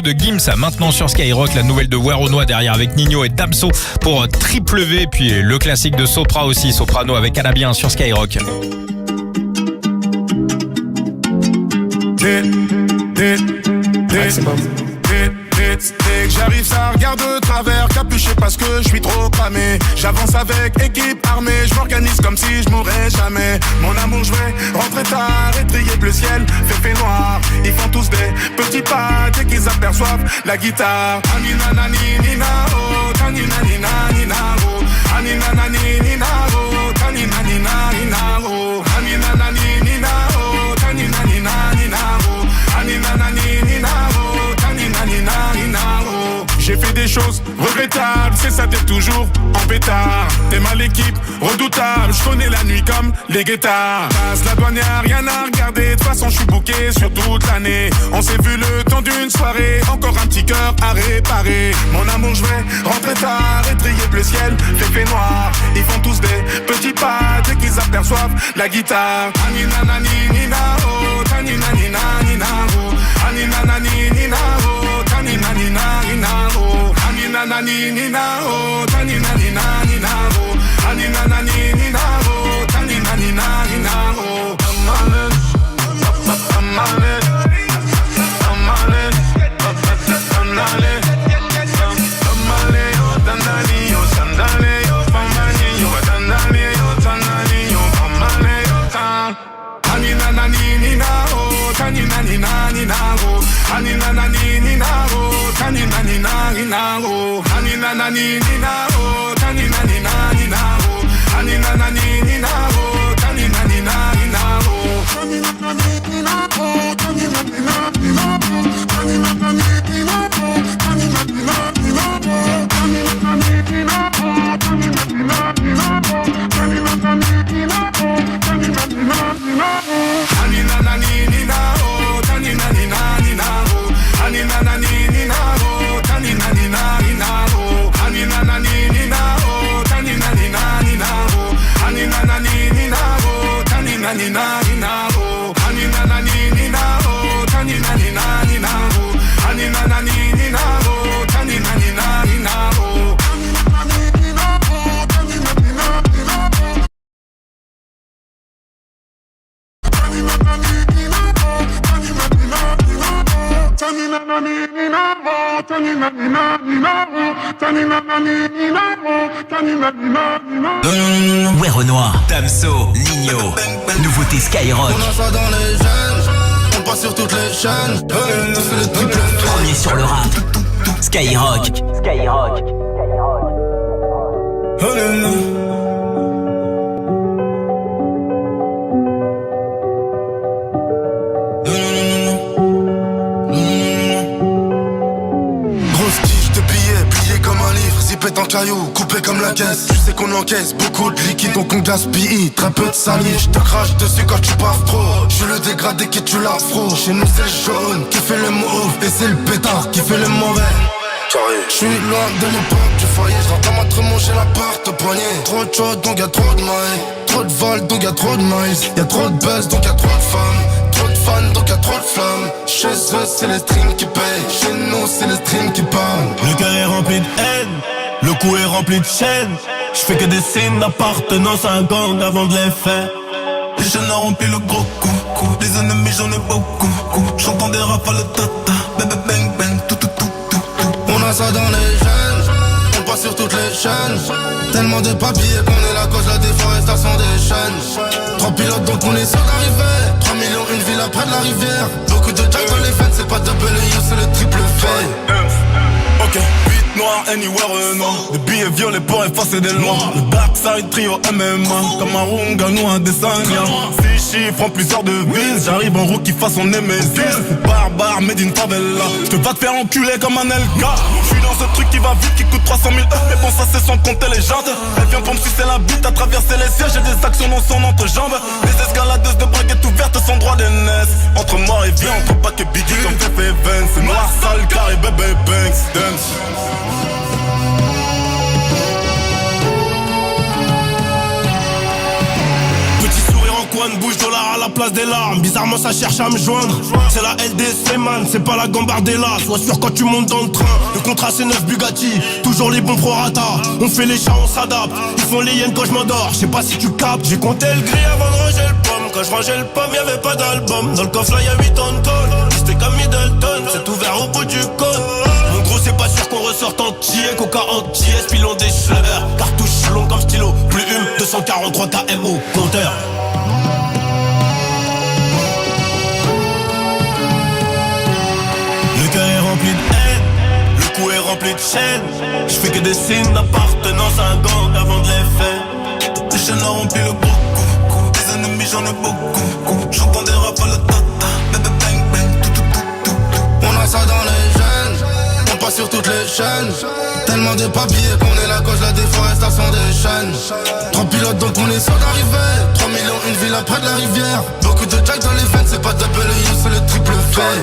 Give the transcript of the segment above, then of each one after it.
De Gims, maintenant sur Skyrock, la nouvelle de Werenoi derrière avec Nino et Damso pour Triple V, puis le classique de Sopra aussi, Soprano avec Anabien sur Skyrock. J'arrive, ça regarde de travers, capuché parce que je suis trop cramé. J'avance avec équipe armée, je m'organise comme si je mourrais jamais. Mon amour, je vais rentrer tard, étrier le ciel, fait noir. Ils font tous des petits pas dès qu'ils aperçoivent la guitare. Anina nani nina oh, tanina nina nina oh, anina nani nina oh, tanina nina nina oh, anina nani nina oh, tanina nina nina oh, anina nani nina oh, tanina nina nina oh. J'ai fait des choses regrettables, c'est ça, t'es toujours en pétard. T'es mal l'équipe, redoutable, je connais la nuit comme les guettards. Passe la douane, y'a rien à regarder, de toute façon je suis booké sur toute l'année. On s'est vu le temps d'une soirée, encore un petit cœur à réparer. Mon amour, je vais rentrer tard, étrier le ciel, fait noir. Ils font tous des petits pas dès qu'ils aperçoivent la guitare. Anina nani nina oh, tanina nina nina oh, anina nani nina oh, tanina nina nina oh, anina nani nina oh, tanina nina nina oh, anina nani nina oh, tanina nina nina oh. Anina nani nina oh, tanina nina nina oh, anina nani nina oh, tanina nina nina oh, anina nani nina oh, tanina nina nina oh, anina nani nina oh, tanina nina nina oh, anina nani nina oh, tanina nina nina oh, anina nani nina oh, tanina nina nina oh, anina nani nina oh, tanina nina nina oh, anina nani nina oh, tanina nina nina oh. Anina nani nina oh, tanina nina nina oh, anina nani nina oh, tanina nina nina oh, anina nani nina oh, tanina nina nina oh, anina nani nina oh, tanina nina nina oh, anina nani nina oh, tanina nina nina oh, anina nani nina oh, tanina nina nina oh, anina nani nina oh, tanina nina nina oh. Werenoi, Damso, Nino, nouveauté Skyrock. On a ça dans les gènes, on passe sur toutes les chaînes. C'est le triple Premier sur le rap. Skyrock. Skyrock. Zippé en caillou, coupé comme la caisse. Tu sais qu'on encaisse beaucoup de liquide, donc on gaspille très peu de salive. Je te crache dessus quand tu baves trop. Je suis le dégradé qui tue l'afro. Chez nous c'est le jaune qui fait le mauve, et c'est le pétard qui fait le mauvais. Je suis loin de l'époque du foyer. Je rentre à ma manger la porte au poignet. Trop de choses donc y'a trop de mailles. Trop de vols donc y'a trop de maïs. Y'a trop de buzz donc y'a trop de femmes. Trop de fans donc y'a trop de flammes. Chez eux c'est les streams qui payent. Chez nous c'est les streams qui parlent. Le cœur est rempli de haine, le cou est rempli de chaînes. J'fais que des signes d'appartenance à un gang avant de les faire. Les jeunes ont rempli le gros coup. Les ennemis j'en ai beaucoup. J'entends des rafales tata. Bang bang bang tout. On a ça dans les gènes, on passe sur toutes les chaînes. Tellement de papiers qu'on est la cause de la déforestation des chaînes. 3 pilotes donc on est sûr d'arriver. 3 millions une ville après de la rivière. Beaucoup de jack dans les veines, c'est pas double U, c'est le triple fait. Ok, 8 noirs, anywhere, non. Des billets violets pour effacer des lois. Le Dark Side Trio MMA, comme un Runga ou un dessin. 6 chiffres en plusieurs devises. J'arrive en rookie façon Nemesis. Barbare, made in favela. J'te vas te faire enculer comme un LK. J'suis dans ce truc qui va vite, qui coûte 300 000 €. Mais bon, ça c'est sans compter les jantes. Elle vient pour me sucer la bite, à traverser les sièges. J'ai des actions dans son entrejambe. Les escaladeuses de braguettes ouvertes sans droit d'aînesse. Entre mort et vie, entre Pac et Biggie comme Fefe Vance. C'est noir, sale, carré, bébé, banks, dance. Petit sourire en coin de bouche, dollar à la place. place des larmes, bizarrement ça cherche à me joindre. C'est la LDC man, c'est pas la Gambardella. Sois sûr quand tu montes dans le train. Le contrat c'est 9 Bugatti, toujours les bons prorata. On fait les chats, on s'adapte. Ils font les hyènes quand je m'endors, je sais pas si tu captes. J'ai compté le gris avant de ranger le pomme. Quand je rangeais le pomme, y'avait pas d'album. Dans le coffre là y'a 8 tonnes tôle. C'était comme Middleton, c'est ouvert au bout du cône. Mon gros c'est pas sûr qu'on ressorte entier. Coca entier, pilon des chleurs. Cartouche long comme stylo, plume 243 km au compteur. Le cœur est rempli de haine, le cou est rempli de chaînes. Je fais que des signes d'appartenance à un gang avant de les faire. Les chaînes ont rempli le gros coup. Des ennemis j'en ai beaucoup. J'entends des rafales tata. Bébé bang bang, tout. On a ça dans les gènes. On passe sur toutes les chaînes. Tellement de papiers qu'on est la cause de la déforestation des chaînes. 3 pilotes donc on est sûr d'arriver. 3 millions une ville près de la rivière. Beaucoup de jack dans les veines, c'est pas double U, c'est le triple fait.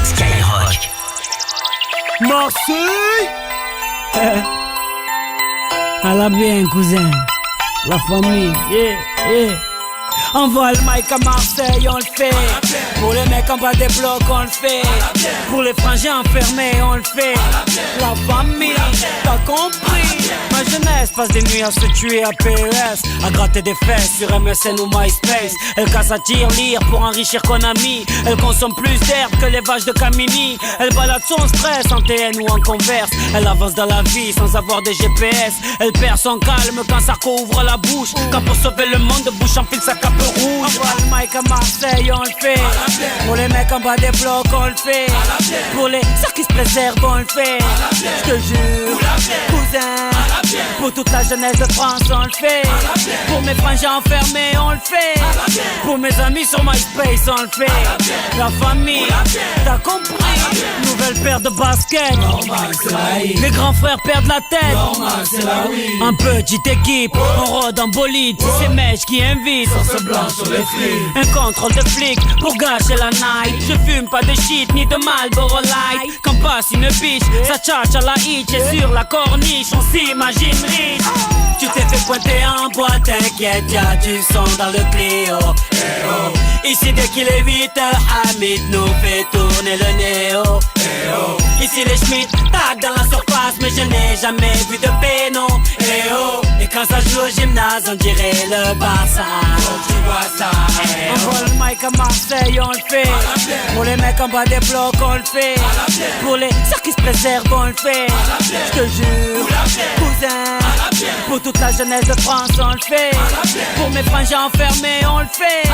Skyrock. Marseille. À la bien, cousin. La famille, yeah. Envoie le mic à Marseille, on le fait. Pour les mecs en bas des blocs, on le fait. Pour les frangins enfermés, on le fait. La famille, t'as compris. Ma jeunesse passe des nuits à se tuer à PES, à gratter des fesses sur MSN ou MySpace. Elle casse à lire pour enrichir Konami. Elle consomme plus d'herbe que les vaches de Camini. Elle balade son stress en TN ou en Converse. Elle avance dans la vie sans avoir des GPS. Elle perd son calme quand Sarko ouvre la bouche. Quand pour sauver le monde, bouche enfile sa cape rouge. Envoie le mic à Marseille, on le fait. Pour les mecs en bas des blocs, on le fait. Pour les sœurs qui se préservent, on le fait. Je te jure, cousin. Pour toute la jeunesse de France, on le fait. Pour mes frangins enfermés, on le fait. Pour mes amis sur MySpace, on le fait. La famille, t'as compris. Nouvelle paire de baskets. Les grands frères perdent la tête. En petite équipe, on rôde en bolide. C'est Mèche qui invite. Un contrôle de flic pour gâcher la night. Je fume pas de shit ni de Marlboro Light. Quand passe une biche, ça tchatche à la hitch. Et sur la corniche, on s'imagine riche. Tu t'es fait pointer en boîte, t'inquiète, y'a du son dans le Clio. Ici dès qu'il est 8h, Hamid nous fait tourner le néo. Ici les Schmitt tac dans la surface, mais je n'ai jamais vu de péno. Et quand ça joue au gymnase, on dirait le Barça. Tu vois ça. Envoie le mic à Marseille, on le fait. Pour les mecs en bas des blocs, on le fait. Pour les sœurs qui se préservent, on le fait. Je te jure, cousin. Pour toute la jeunesse de France, on le fait. Pour mes frangins enfermés, on le fait.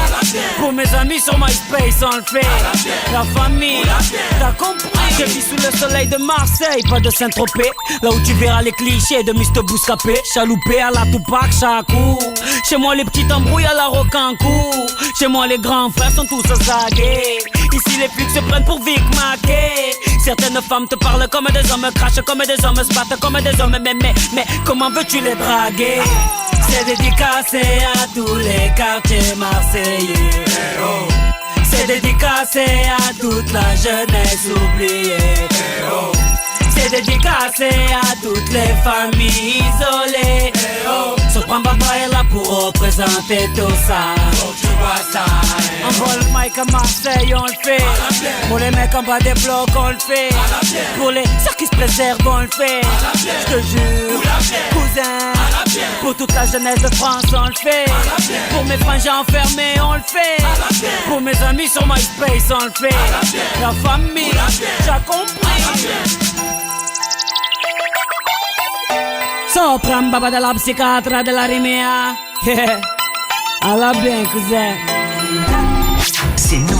Pour mes amis sur MySpace, on le fait. La famille, t'as compris. Je vis sous le soleil de Marseille, pas de Saint-Tropez. Là où tu verras les clichés de Mr. Bouscapé. Chaloupé à la Tupac, Chakou. Chez moi les petits embrouilles à la Rocancourt. Chez moi les grands frères sont tous zagués. Ici les flics se prennent pour Vic Mackey. Certaines femmes te parlent comme des hommes, crachent comme des hommes, se battent comme des hommes. Mais comment veux-tu les draguer? C'est dédicacé à tous les quartiers marseillais. C'est dédicacé à toute la jeunesse oubliée. C'est dédicacé à toutes les familles isolées. Sopran Baba est là pour représenter tout ça. Tu vois ça. Envoie le mic à Marseille, on le fait. Pour les mecs en bas des blocs, on le fait. Pour les sœurs qui se préservent, on le fait. Je te jure, cousin. Pour toute la jeunesse de France, on le fait. Pour mes frangins enfermés, on le fait. Pour mes amis sur MySpace, on le fait. La famille, t'as compris. Sopran Baba de la psichiatra de la Rimea. À la bien, cousin. C'est nous.